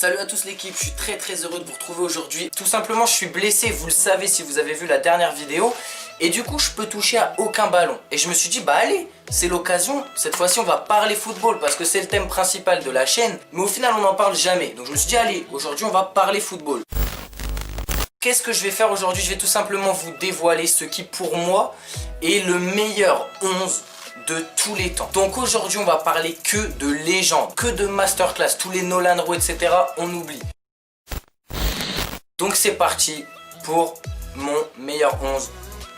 Salut à tous l'équipe, je suis très heureux de vous retrouver aujourd'hui. Tout simplement je suis blessé, vous le savez si vous avez vu la dernière vidéo. Et du coup je peux toucher à aucun ballon. Et je me suis dit bah allez, c'est l'occasion. Cette fois-ci on va parler football parce que c'est le thème principal de la chaîne. Mais au final on n'en parle jamais. Donc je me suis dit allez, aujourd'hui on va parler football. Qu'est-ce que je vais faire aujourd'hui? Je vais tout simplement vous dévoiler ce qui pour moi est le meilleur 11 de tous les temps. Donc aujourd'hui on va parler que de légendes, que de masterclass, tous les Nolan Rowe etc. on oublie. Donc c'est parti pour mon meilleur 11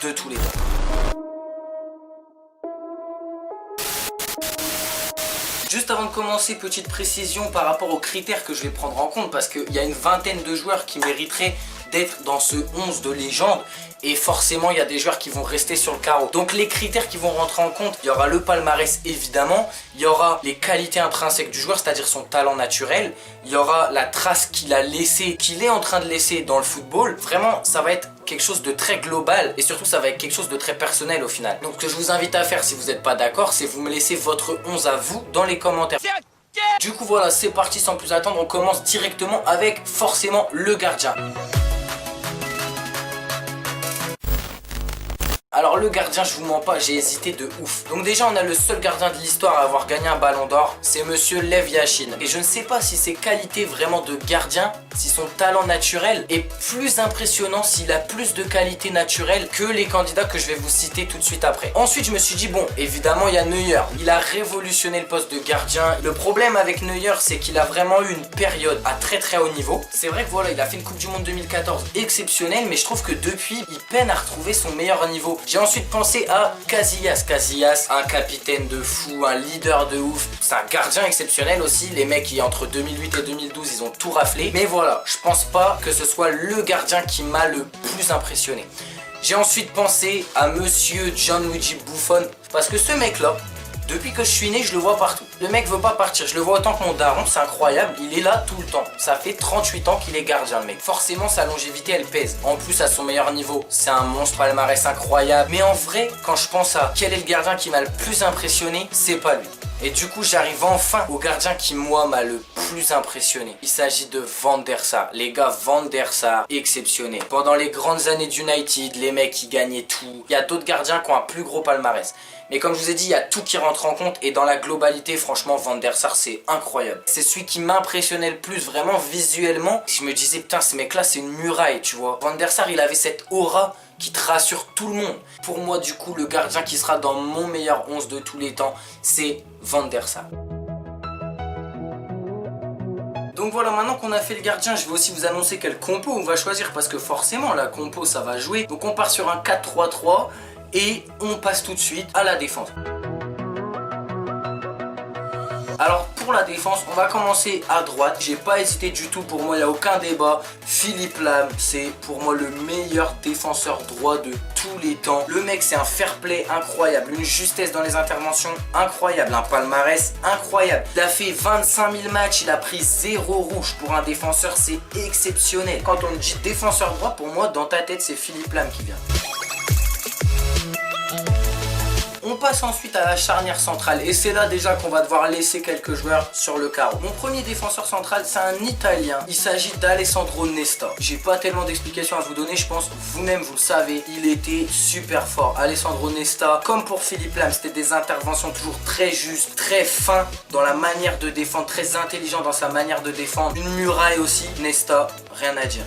de tous les temps. Juste avant de commencer, petite précision par rapport aux critères que je vais prendre en compte parce qu'il y a une vingtaine de joueurs qui mériteraient d'être dans ce 11 de légende et forcément il y a des joueurs qui vont rester sur le carreau. Donc les critères qui vont rentrer en compte, il y aura le palmarès évidemment, il y aura les qualités intrinsèques du joueur, c'est-à-dire son talent naturel, il y aura la trace qu'il a laissée, qu'il est en train de laisser dans le football. Vraiment ça va être quelque chose de très global et surtout ça va être quelque chose de très personnel au final. Donc ce que je vous invite à faire si vous n'êtes pas d'accord, c'est vous me laissez votre 11 à vous dans les commentaires. Du coup voilà, c'est parti sans plus attendre, on commence directement avec forcément le gardien. Alors le gardien, je vous mens pas, j'ai hésité de ouf. Donc déjà on a le seul gardien de l'histoire à avoir gagné un ballon d'or, c'est monsieur Lev Yashin. Et je ne sais pas si ses qualités vraiment de gardien, si son talent naturel est plus impressionnant, s'il a plus de qualités naturelles que les candidats que je vais vous citer tout de suite après. Ensuite je me suis dit bon, évidemment il y a Neuer, il a révolutionné le poste de gardien. Le problème avec Neuer c'est qu'il a vraiment eu une période à très haut niveau. C'est vrai que voilà, il a fait une Coupe du Monde 2014 exceptionnelle, mais je trouve que depuis il peine à retrouver son meilleur niveau. J'ai ensuite pensé à Casillas. Casillas, un capitaine de fou, un leader de ouf. C'est un gardien exceptionnel aussi. Les mecs qui entre 2008 et 2012, ils ont tout raflé. Mais voilà, je pense pas que ce soit le gardien qui m'a le plus impressionné. J'ai ensuite pensé à monsieur Gianluigi Buffon. Parce que ce mec-là, depuis que je suis né, je le vois partout. Le mec veut pas partir, je le vois autant que mon daron, c'est incroyable, il est là tout le temps. Ça fait 38 ans qu'il est gardien le mec. Forcément sa longévité elle pèse. En plus à son meilleur niveau, c'est un monstre palmarès incroyable. Mais en vrai, quand je pense à quel est le gardien qui m'a le plus impressionné, c'est pas lui. Et du coup j'arrive enfin au gardien qui moi m'a le plus impressionné. Il s'agit de Van der Sar. Les gars, Van der Sar, exceptionnel. Pendant les grandes années d'United, les mecs qui gagnaient tout. Il y a d'autres gardiens qui ont un plus gros palmarès. Mais comme je vous ai dit, il y a tout qui rentre en compte et dans la globalité, franchement, Van der Sar, c'est incroyable. C'est celui qui m'impressionnait le plus, vraiment visuellement. Je me disais, putain, ce mec-là, c'est une muraille, tu vois. Van der Sar, il avait cette aura qui te rassure tout le monde. Pour moi, du coup, le gardien qui sera dans mon meilleur 11 de tous les temps, c'est Van der Sar. Donc voilà, maintenant qu'on a fait le gardien, je vais aussi vous annoncer quelle compo on va choisir parce que forcément, la compo, ça va jouer. Donc on part sur un 4-3-3. Et on passe tout de suite à la défense. Alors pour la défense, on va commencer à droite. J'ai pas hésité du tout, pour moi il n'y a aucun débat. Philippe Lahm, c'est pour moi le meilleur défenseur droit de tous les temps. Le mec c'est un fair play incroyable, une justesse dans les interventions incroyable, un palmarès incroyable. Il a fait 25 000 matchs, il a pris 0 rouge. Pour un défenseur c'est exceptionnel. Quand on dit défenseur droit, pour moi dans ta tête c'est Philippe Lahm qui vient. On passe ensuite à la charnière centrale et c'est là déjà qu'on va devoir laisser quelques joueurs sur le carreau. Mon premier défenseur central c'est un Italien, il s'agit d'Alessandro Nesta. J'ai pas tellement d'explications à vous donner, je pense vous-même vous le savez, il était super fort. Alessandro Nesta, comme pour Philippe Lahm, c'était des interventions toujours très justes, très fins dans la manière de défendre, très intelligent dans sa manière de défendre. Une muraille aussi, Nesta, rien à dire.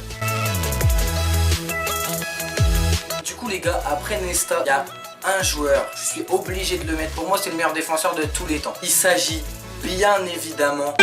Du coup les gars, après Nesta, il y a un joueur, je suis obligé de le mettre, pour moi c'est le meilleur défenseur de tous les temps. Il s'agit bien évidemment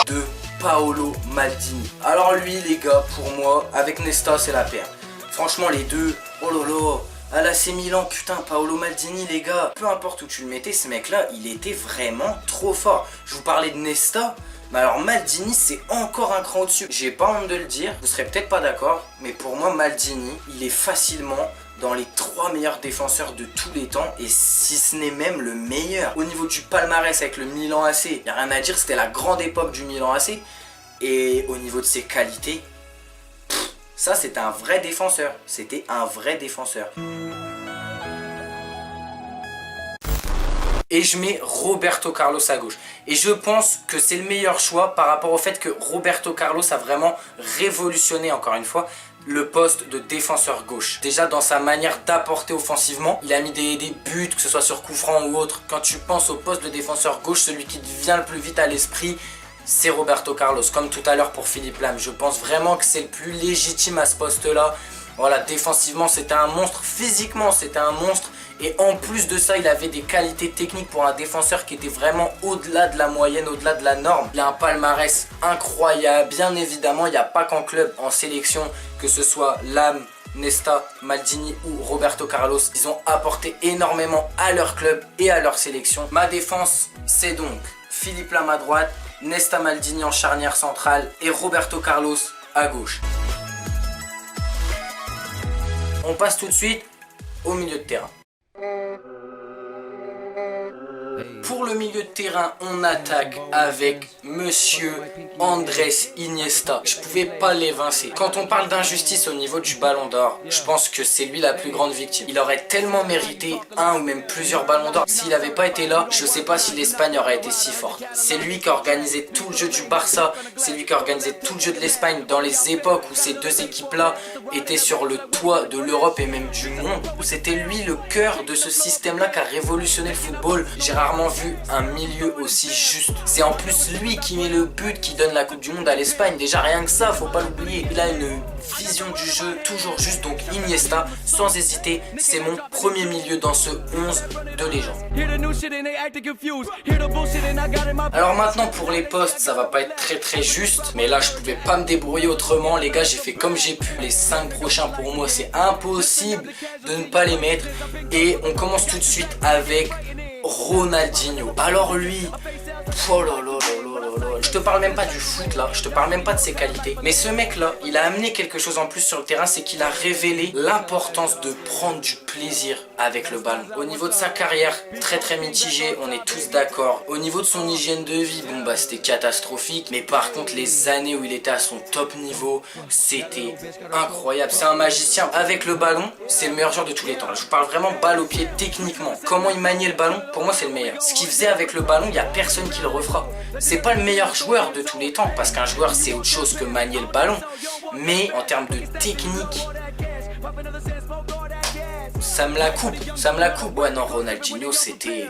de Paolo Maldini. Alors lui les gars, pour moi, avec Nesta c'est la paire. Franchement les deux, oh lolo, à l'AC Milan, putain, Paolo Maldini les gars, peu importe où tu le mettais, ce mec là, il était vraiment trop fort. Je vous parlais de Nesta, mais alors Maldini c'est encore un cran au-dessus. J'ai pas honte de le dire, vous serez peut-être pas d'accord, mais pour moi Maldini, il est facilement dans les 3 meilleurs défenseurs de tous les temps et si ce n'est même le meilleur. Au niveau du palmarès avec le Milan AC, il n'y a rien à dire, c'était la grande époque du Milan AC. Et au niveau de ses qualités, ça c'était un vrai défenseur. C'était un vrai défenseur. et je mets Roberto Carlos à gauche. Et je pense que c'est le meilleur choix par rapport au fait que Roberto Carlos a vraiment révolutionné, encore une fois, le poste de défenseur gauche. Déjà dans sa manière d'apporter offensivement, il a mis des buts, que ce soit sur coup franc ou autre. Quand tu penses au poste de défenseur gauche, celui qui te vient le plus vite à l'esprit, c'est Roberto Carlos. Comme tout à l'heure pour Philippe Lahm, je pense vraiment que c'est le plus légitime à ce poste-là. Voilà, défensivement c'était un monstre, physiquement c'était un monstre. Et en plus de ça, il avait des qualités techniques pour un défenseur qui était vraiment au-delà de la moyenne, au-delà de la norme. Il a un palmarès incroyable. Bien évidemment, il n'y a pas qu'en club, en sélection, que ce soit Lahm, Nesta, Maldini ou Roberto Carlos. Ils ont apporté énormément à leur club et à leur sélection. Ma défense, c'est donc Philippe Lahm à droite, Nesta, Maldini en charnière centrale et Roberto Carlos à gauche. On passe tout de suite au milieu de terrain. Pour le milieu de terrain, on attaque avec Monsieur Andrés Iniesta. Je pouvais pas l'évincer. Quand on parle d'injustice au niveau du Ballon d'Or, je pense que c'est lui la plus grande victime. Il aurait tellement mérité un ou même plusieurs Ballons d'Or. S'il n'avait pas été là, je sais pas si l'Espagne aurait été si forte. C'est lui qui a organisé tout le jeu du Barça. C'est lui qui a organisé tout le jeu de l'Espagne dans les époques où ces deux équipes-là étaient sur le toit de l'Europe et même du monde. C'était lui le cœur de ce système-là qui a révolutionné le football. J'ai rarement vu un milieu aussi juste. C'est en plus lui qui met le but qui donne la Coupe du Monde à l'Espagne. Déjà rien que ça, faut pas l'oublier. Il a une vision du jeu toujours juste. Donc Iniesta, sans hésiter, c'est mon premier milieu dans ce 11 de légende. Alors maintenant pour les postes, ça va pas être très juste. Mais là je pouvais pas me débrouiller autrement. Les gars, j'ai fait comme j'ai pu. Les 5 prochains pour moi, c'est impossible de ne pas les mettre. Et on commence tout de suite avec Ronaldinho. Alors lui, oh là là là là là là. Je te parle même pas du foot là, je te parle même pas de ses qualités. Mais ce mec là, il a amené quelque chose en plus sur le terrain, c'est qu'il a révélé l'importance de prendre du plaisir avec le ballon. Au niveau de sa carrière, très mitigé, on est tous d'accord. Au niveau de son hygiène de vie, bon bah c'était catastrophique. Mais par contre les années où il était à son top niveau, c'était incroyable. C'est un magicien. Avec le ballon, c'est le meilleur joueur de tous les temps. Je vous parle vraiment balle au pied techniquement. Comment il maniait le ballon, pour moi c'est le meilleur. Ce qu'il faisait avec le ballon, il n'y a personne qui le refera. C'est pas le meilleur joueur de tous les temps, parce qu'un joueur c'est autre chose que manier le ballon. Mais en termes de technique, ça me la coupe. Ouais non, Ronaldinho c'était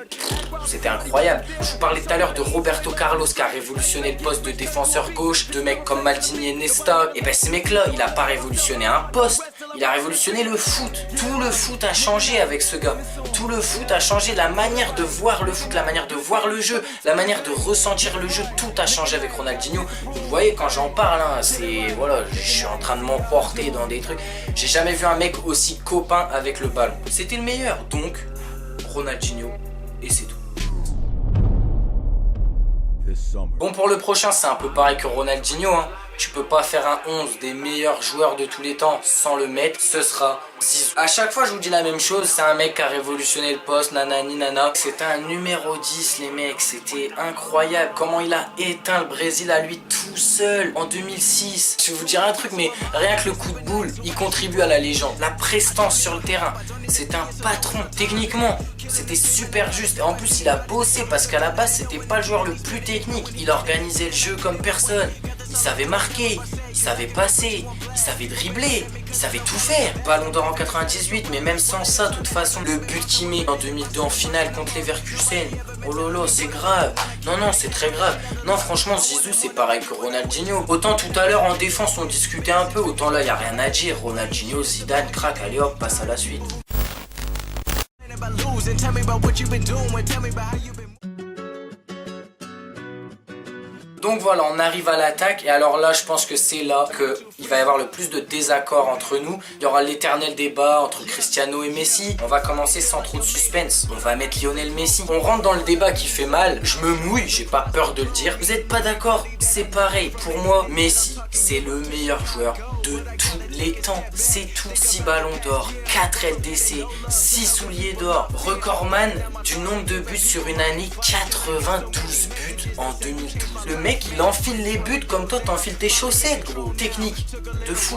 incroyable. Je vous parlais tout à l'heure de Roberto Carlos qui a révolutionné le poste de défenseur gauche, de mecs comme Maldini et Nesta. Et ben ce mec là, il a pas révolutionné un poste, il a révolutionné le foot. Tout le foot a changé avec ce gars. Tout le foot a changé, la manière de voir le foot, la manière de voir le jeu, la manière de ressentir le jeu, tout a changé avec Ronaldinho. Vous voyez quand j'en parle, hein, c'est voilà, je suis en train de m'emporter dans des trucs. J'ai jamais vu un mec aussi copain avec le ballon. C'était le meilleur, donc Ronaldinho, et c'est tout. Bon, pour le prochain, c'est un peu pareil que Ronaldinho, hein. Tu peux pas faire un 11 des meilleurs joueurs de tous les temps sans le mettre, ce sera Zizou. À chaque fois je vous dis la même chose, c'est un mec qui a révolutionné le poste, nanani nana. C'était un numéro 10 les mecs, c'était incroyable. Comment il a éteint le Brésil à lui tout seul en 2006. Je vais vous dire un truc, mais rien que le coup de boule, il contribue à la légende. La prestance sur le terrain, c'est un patron. Techniquement, c'était super juste. Et en plus il a bossé parce qu'à la base c'était pas le joueur le plus technique. Il organisait le jeu comme personne. Il savait marquer, il savait passer, il savait dribbler, il savait tout faire. Ballon d'or en 98, mais même sans ça, de toute façon, le but qu'il met en 2002 en finale contre Leverkusen, oh lolo, c'est grave. Non, c'est très grave. Non, franchement, Zizou, c'est pareil que Ronaldinho. Autant tout à l'heure en défense, on discutait un peu, autant là, il n'y a rien à dire. Ronaldinho, Zidane, crack, allez hop, passe à la suite. Donc voilà, on arrive à l'attaque et alors là je pense que c'est là qu'il va y avoir le plus de désaccords entre nous. Il y aura l'éternel débat entre Cristiano et Messi. On va commencer sans trop de suspense. On va mettre Lionel Messi. On rentre dans le débat qui fait mal. Je me mouille, j'ai pas peur de le dire. Vous êtes pas d'accord? C'est pareil. Pour moi, Messi, c'est le meilleur joueur de tous les temps. C'est tout. 6 ballons d'or, 4 LDC, 6 souliers d'or. Recordman du nombre de buts sur une année, 92 buts en 2012. Le mec il enfile les buts comme toi t'enfiles tes chaussettes gros. Technique de fou.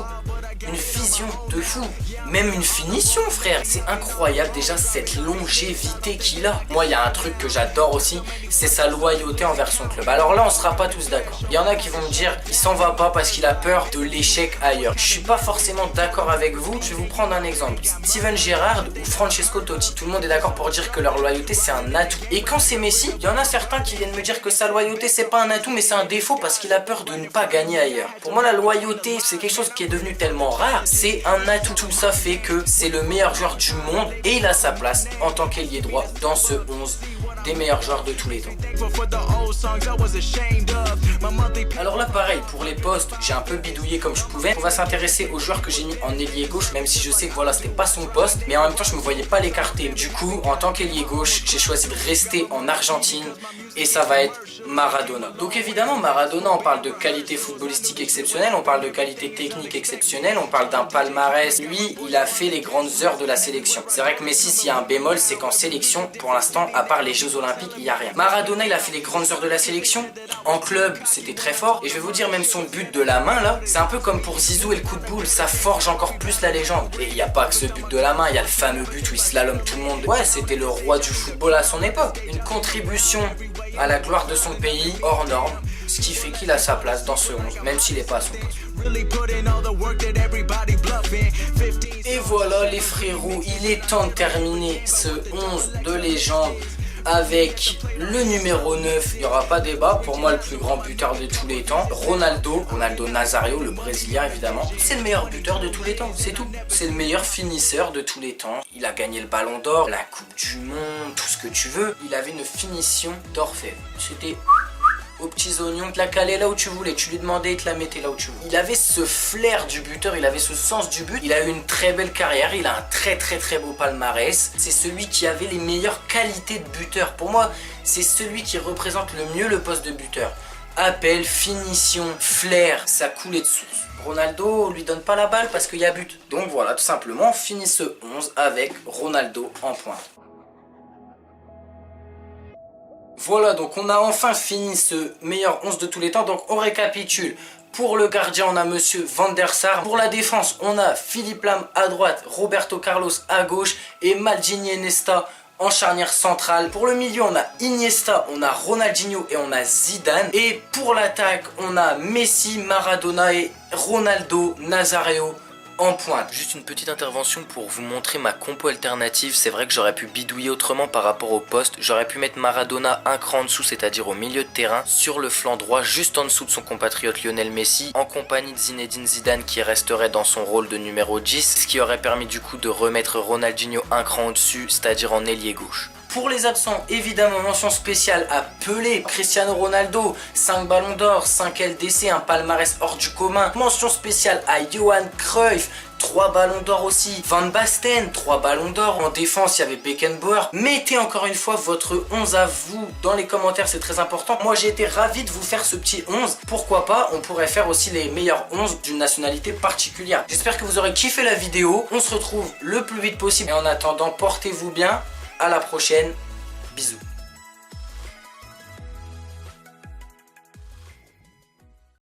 une vision de fou, même une finition frère, c'est incroyable déjà cette longévité qu'il a. Moi il y a un truc que j'adore aussi, c'est sa loyauté envers son club. Alors là on sera pas tous d'accord, il y en a qui vont me dire il s'en va pas parce qu'il a peur de l'échec ailleurs. Je suis pas forcément d'accord avec vous, je vais vous prendre un exemple, Steven Gerrard ou Francesco Totti, tout le monde est d'accord pour dire que leur loyauté c'est un atout. Et quand c'est Messi, il y en a certains qui viennent me dire que sa loyauté c'est pas un atout mais c'est un défaut parce qu'il a peur de ne pas gagner ailleurs. Pour moi la loyauté c'est quelque chose qui est devenu tellement rare, c'est un atout. Tout ça fait que c'est le meilleur joueur du monde et il a sa place en tant qu'ailier droit dans ce 11 des meilleurs joueurs de tous les temps. Alors là pareil, pour les postes, j'ai un peu bidouillé comme je pouvais. On va s'intéresser aux joueurs que j'ai mis en ailier gauche, même si je sais que voilà, c'était pas son poste, mais en même temps je me voyais pas l'écarter. Du coup, en tant qu'ailier gauche, j'ai choisi de rester en Argentine et ça va être Maradona. Donc évidemment, Maradona, on parle de qualité footballistique exceptionnelle, on parle de qualité technique exceptionnelle, on parle d'un palmarès. Lui, il a fait les grandes heures de la sélection. C'est vrai que Messi, s'il y a un bémol, c'est qu'en sélection, pour l'instant, à part les Jeux Olympiques, il n'y a rien. Maradona, il a fait les grandes heures de la sélection. En club, c'était très fort. Et je vais vous dire, même son but de la main, là, c'est un peu comme pour Zizou et le coup de boule. Ça forge encore plus la légende. Et il n'y a pas que ce but de la main, il y a le fameux but où il slalome tout le monde. Ouais, c'était le roi du football à son époque. Une contribution à la gloire de son pays, hors norme. Ce qui fait qu'il a sa place dans ce 11, même s'il n'est pas à son poste. Et voilà les frérots, il est temps de terminer ce 11 de légende avec le numéro 9, il n'y aura pas débat, pour moi le plus grand buteur de tous les temps, Ronaldo Nazario, le Brésilien évidemment. C'est le meilleur buteur de tous les temps, c'est tout. C'est le meilleur finisseur de tous les temps. Il a gagné le Ballon d'Or, la Coupe du Monde, tout ce que tu veux. Il avait une finition d'orfèvre. C'était aux petits oignons, te la calais là où tu voulais, tu lui demandais et te la mettais là où tu voulais. Il avait ce flair du buteur, il avait ce sens du but, il a eu une très belle carrière, il a un très beau palmarès. C'est celui qui avait les meilleures qualités de buteur. Pour moi, c'est celui qui représente le mieux le poste de buteur. Appel, finition, flair, ça coulait de source. Ronaldo lui donne pas la balle parce qu'il y a but. Donc voilà, tout simplement, on finit ce 11 avec Ronaldo en pointe. Voilà, donc on a enfin fini ce meilleur 11 de tous les temps. Donc on récapitule. Pour le gardien, on a Monsieur Van der Sar. Pour la défense, on a Philippe Lahm à droite, Roberto Carlos à gauche et Maldini et Nesta en charnière centrale. Pour le milieu, on a Iniesta, on a Ronaldinho et on a Zidane. Et pour l'attaque, on a Messi, Maradona et Ronaldo Nazario en pointe. Juste une petite intervention pour vous montrer ma compo alternative. C'est vrai que j'aurais pu bidouiller autrement par rapport au poste. J'aurais pu mettre Maradona un cran en dessous, c'est-à-dire au milieu de terrain, sur le flanc droit, juste en dessous de son compatriote Lionel Messi, en compagnie de Zinedine Zidane qui resterait dans son rôle de numéro 10, ce qui aurait permis du coup de remettre Ronaldinho un cran au-dessus, c'est-à-dire en ailier gauche. Pour les absents, évidemment, mention spéciale à Pelé, Cristiano Ronaldo, 5 ballons d'or, 5 LDC, un palmarès hors du commun. Mention spéciale à Johan Cruyff, 3 ballons d'or aussi. Van Basten, 3 ballons d'or. En défense, il y avait Beckenbauer. Mettez encore une fois votre 11 à vous dans les commentaires, c'est très important. Moi, j'ai été ravi de vous faire ce petit 11. Pourquoi pas, on pourrait faire aussi les meilleurs 11 d'une nationalité particulière. J'espère que vous aurez kiffé la vidéo. On se retrouve le plus vite possible. Et en attendant, portez-vous bien. À la prochaine. Bisous.